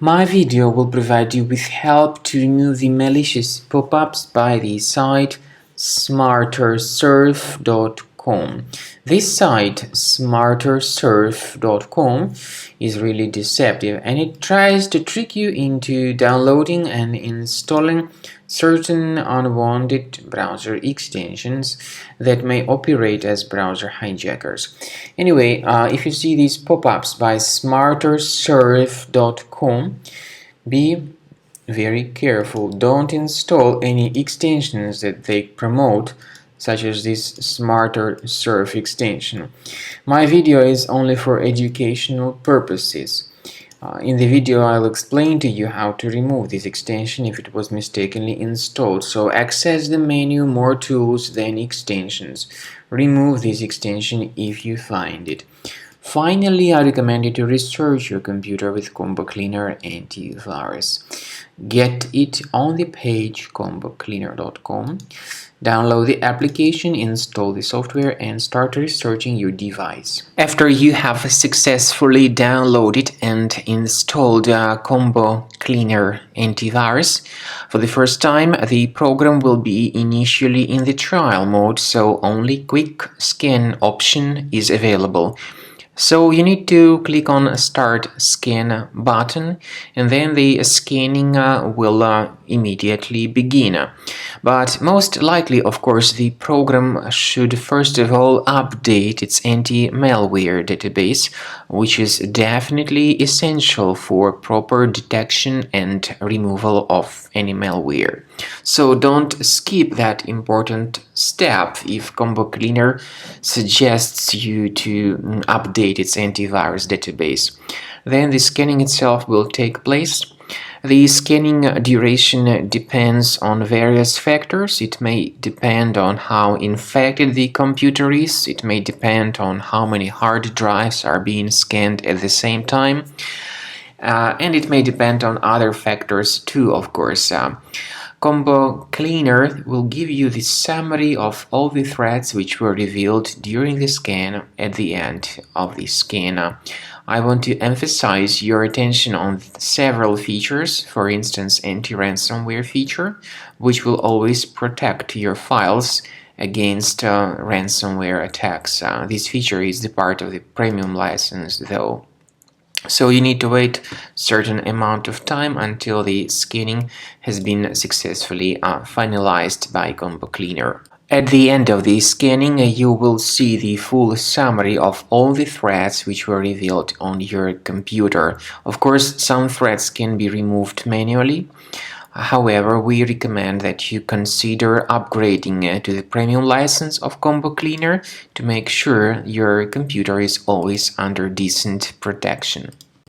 My video will provide you with help to remove the malicious pop-ups by the site smartersurf.com. This site, smartersurf.com, is really deceptive and it tries to trick you into downloading and installing certain unwanted browser extensions that may operate as browser hijackers. Anyway, if you see these pop-ups by smartersurf.com, be very careful. Don't install any extensions that they promote, such as this Smarter Surf extension. My video is only for educational purposes. In the video I'll explain to you how to remove this extension if it was mistakenly installed. So access the menu More Tools, then Extensions. Remove this extension if you find it. Finally, I recommend you to research your computer with Combo Cleaner Antivirus. Get it on the page combocleaner.com. Download the application, install the software, and start researching your device. After you have successfully downloaded and installed Combo Cleaner Antivirus, for the first time, the program will be initially in the trial mode, so only Quick Scan option is available. So you need to click on Start Scan button, and then the scanning will immediately begin. But most likely, of course, the program should first of all update its anti-malware database, which is definitely essential for proper detection and removal of any malware. So don't skip that important step if Combo Cleaner suggests you to update its antivirus database. Then the scanning itself will take place. The scanning duration depends on various factors. It may depend on how infected the computer is. It may depend on how many hard drives are being scanned at the same time. And it may depend on other factors too, of course. Combo Cleaner will give you the summary of all the threats which were revealed during the scan at the end of the scan. I want to emphasize your attention on several features, for instance anti-ransomware feature, which will always protect your files against ransomware attacks. This feature is the part of the premium license though. So you need to wait a certain amount of time until the scanning has been successfully finalized by Combo Cleaner. At the end of the scanning, you will see the full summary of all the threats which were revealed on your computer. Of course, some threats can be removed manually. However, we recommend that you consider upgrading to the premium license of Combo Cleaner to make sure your computer is always under decent protection.